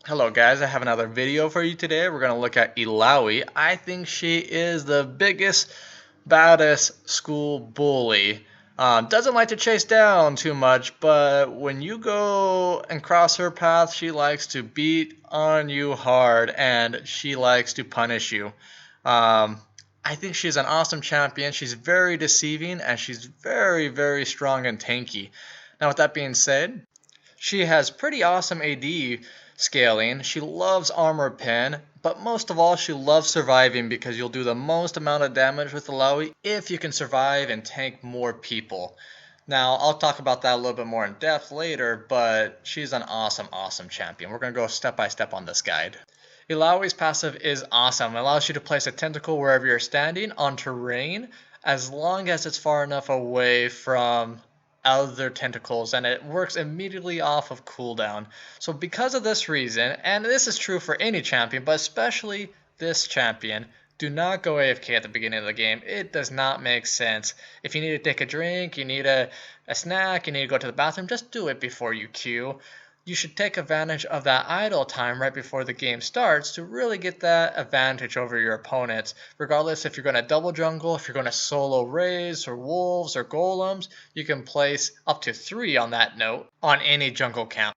Hello guys, I have another video for you today. We're going to look at Illaoi. I think she is the biggest, baddest school bully. Doesn't like to chase down too much, but when you go and cross her path, she likes to beat on you hard and she likes to punish you. Um, I think she's an awesome champion. She's very deceiving and she's very, very strong and tanky. Now, with that being said, she has pretty awesome AD scaling. She loves armor pen, but most of all, she loves surviving because you'll do the most amount of damage with Illaoi if you can survive and tank more people. Now, I'll talk about that a little bit more in depth later, but she's an awesome, awesome champion. We're going to go step by step on this guide. Illaoi's passive is awesome. It allows you to place a tentacle wherever you're standing on terrain as long as it's far enough away from other tentacles, and it works immediately off of cooldown. So because of this reason, and this is true for any champion, but especially this champion, do not go AFK at the beginning of the game. It does not make sense. If you need to take a drink, you need a snack, you need to go to the bathroom, just do it before you queue. You should take advantage of that idle time right before the game starts to really get that advantage over your opponents. Regardless if you're going to double jungle, if you're going to solo raise or wolves or golems, you can place up to 3 on that note on any jungle camp.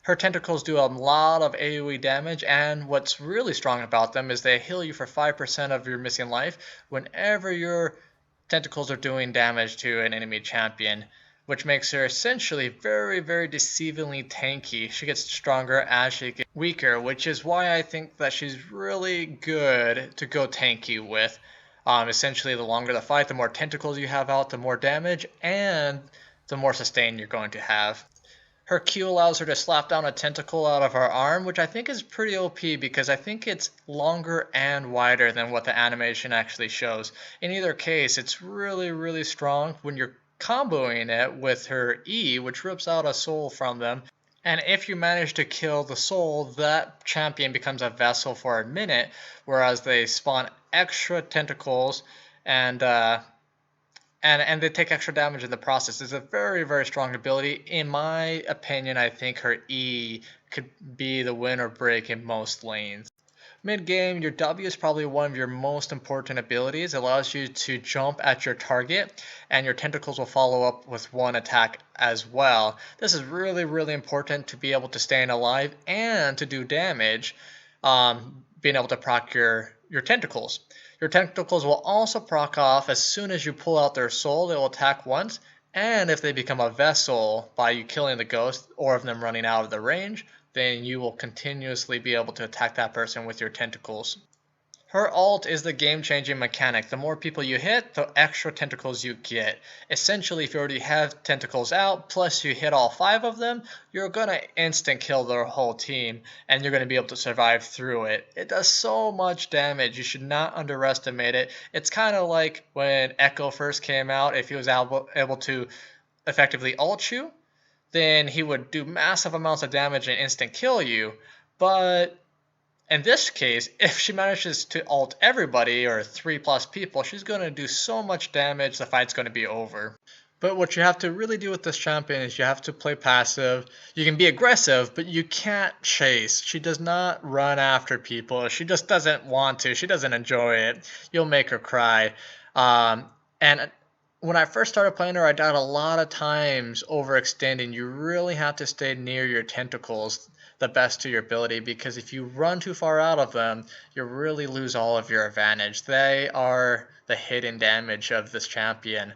Her tentacles do a lot of AoE damage, and what's really strong about them is they heal you for 5% of your missing life whenever your tentacles are doing damage to an enemy champion, which makes her essentially very, very deceivingly tanky. She gets stronger as she gets weaker, which is why I think that she's really good to go tanky with. Essentially, the longer the fight, the more tentacles you have out, the more damage, and the more sustain you're going to have. Her Q allows her to slap down a tentacle out of her arm, which I think is pretty OP because I think it's longer and wider than what the animation actually shows. In either case, it's really, really strong when you're comboing it with her E, which rips out a soul from them. And if you manage to kill the soul, that champion becomes a vessel for a minute, whereas they spawn extra tentacles and and they take extra damage in the process. It's a very, very strong ability. In my opinion, I think her E could be the win or break in most lanes. Mid game, your W is probably one of your most important abilities. It allows you to jump at your target, and your tentacles will follow up with one attack as well. This is really, really important to be able to stay alive and to do damage, being able to proc your tentacles. Your tentacles will also proc off as soon as you pull out their soul. They will attack once, and if they become a vessel by you killing the ghost or of them running out of the range, then you will continuously be able to attack that person with your tentacles. Her ult is the game-changing mechanic. The more people you hit, the extra tentacles you get. Essentially, if you already have tentacles out, plus you hit all 5 of them, you're going to instant kill their whole team, and you're going to be able to survive through it. It does so much damage. You should not underestimate it. It's kind of like when Echo first came out. If he was able to effectively ult you, then he would do massive amounts of damage and instant kill you. But in this case, if she manages to ult everybody or 3+ people, she's going to do so much damage the fight's going to be over. But what you have to really do with this champion is you have to play passive. You can be aggressive, but you can't chase. She does not run after people. She just doesn't want to. She doesn't enjoy it. You'll make her cry. And when I first started playing her, I died a lot of times overextending. You really have to stay near your tentacles the best to your ability, because if you run too far out of them, you really lose all of your advantage. They are the hidden damage of this champion.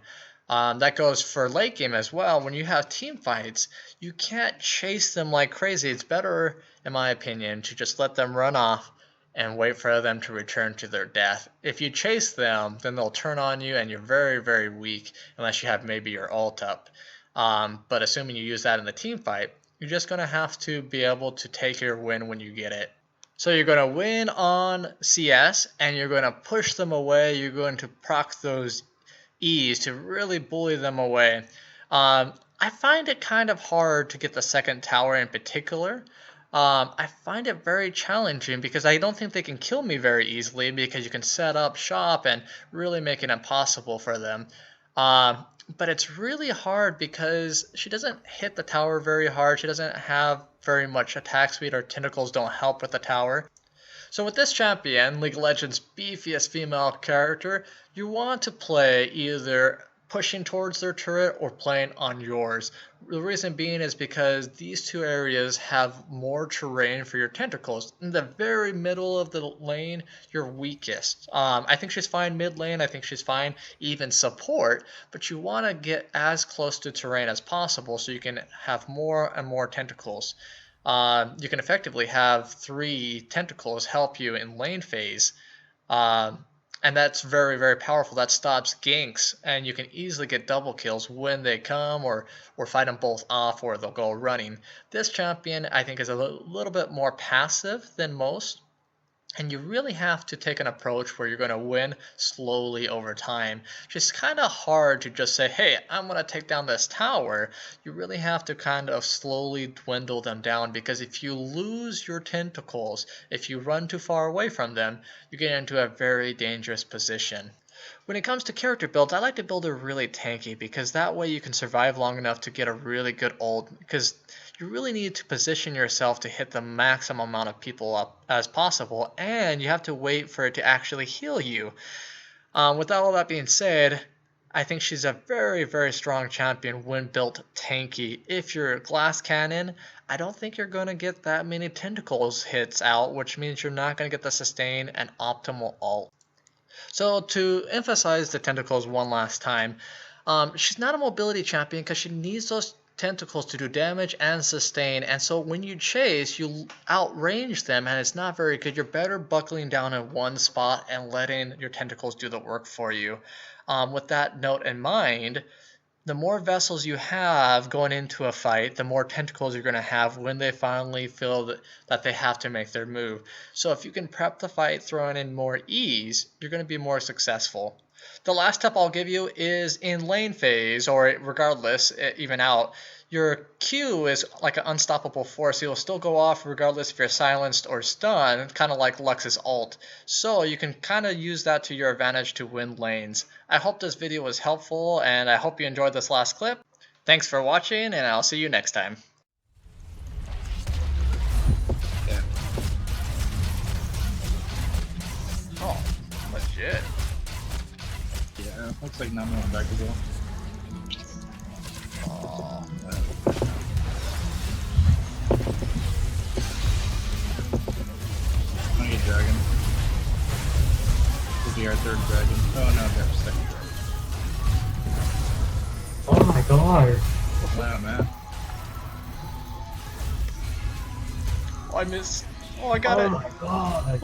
That goes for late game as well. When you have team fights, you can't chase them like crazy. It's better, in my opinion, to just let them run off and wait for them to return to their death. If you chase them, then they'll turn on you and you're very, very weak unless you have maybe your ult up. But assuming you use that in the team fight, you're just going to have to be able to take your win when you get it. So you're going to win on CS and you're going to push them away. You're going to proc those E's to really bully them away. I find it kind of hard to get the second tower in particular. I find it very challenging because I don't think they can kill me very easily because you can set up shop and really make it impossible for them. but it's really hard because she doesn't hit the tower very hard. She doesn't have very much attack speed. Her tentacles don't help with the tower. So with this champion, League of Legends' beefiest female character, you want to play either pushing towards their turret or playing on yours. The reason being is because these two areas have more terrain for your tentacles. In the very middle of the lane, you're weakest. I think she's fine mid lane. I think she's fine even support. But you want to get as close to terrain as possible so you can have more and more tentacles. You can effectively have 3 tentacles help you in lane phase. And that's very, very powerful. That stops ganks, and you can easily get double kills when they come, or fight them both off, or they'll go running. This champion, I think, is a little bit more passive than most. And you really have to take an approach where you're going to win slowly over time. It's just kind of hard to just say, hey, I'm going to take down this tower. You really have to kind of slowly dwindle them down, because if you lose your tentacles, if you run too far away from them, you get into a very dangerous position. When it comes to character builds, I like to build her really tanky, because that way you can survive long enough to get a really good ult, because you really need to position yourself to hit the maximum amount of people up as possible, and you have to wait for it to actually heal you. With all that being said, I think she's a very, very strong champion when built tanky. If you're glass cannon, I don't think you're going to get that many tentacles hits out, which means you're not going to get the sustain and optimal ult. So to emphasize the tentacles one last time, she's not a mobility champion because she needs those tentacles to do damage and sustain, and so when you chase, you outrange them, and it's not very good. You're better buckling down in one spot and letting your tentacles do the work for you. With that note in mind, the more vessels you have going into a fight, the more tentacles you're going to have when they finally feel that they have to make their move. So if you can prep the fight throwing in more ease, you're going to be more successful. The last tip I'll give you is in lane phase, or regardless, even out, your Q is like an unstoppable force. It'll still go off regardless if you're silenced or stunned, kind of like Lux's ult. So you can kind of use that to your advantage to win lanes. I hope this video was helpful, and I hope you enjoyed this last clip. Thanks for watching, and I'll see you next time. Yeah. Oh, legit. Yeah, looks like Nami went back as well. Oh. I'm gonna get dragon. This will be our 3rd dragon. Oh no, we have a 2nd dragon. Oh my god. Wow, man. Oh, I missed. Oh, I got it. Oh my god.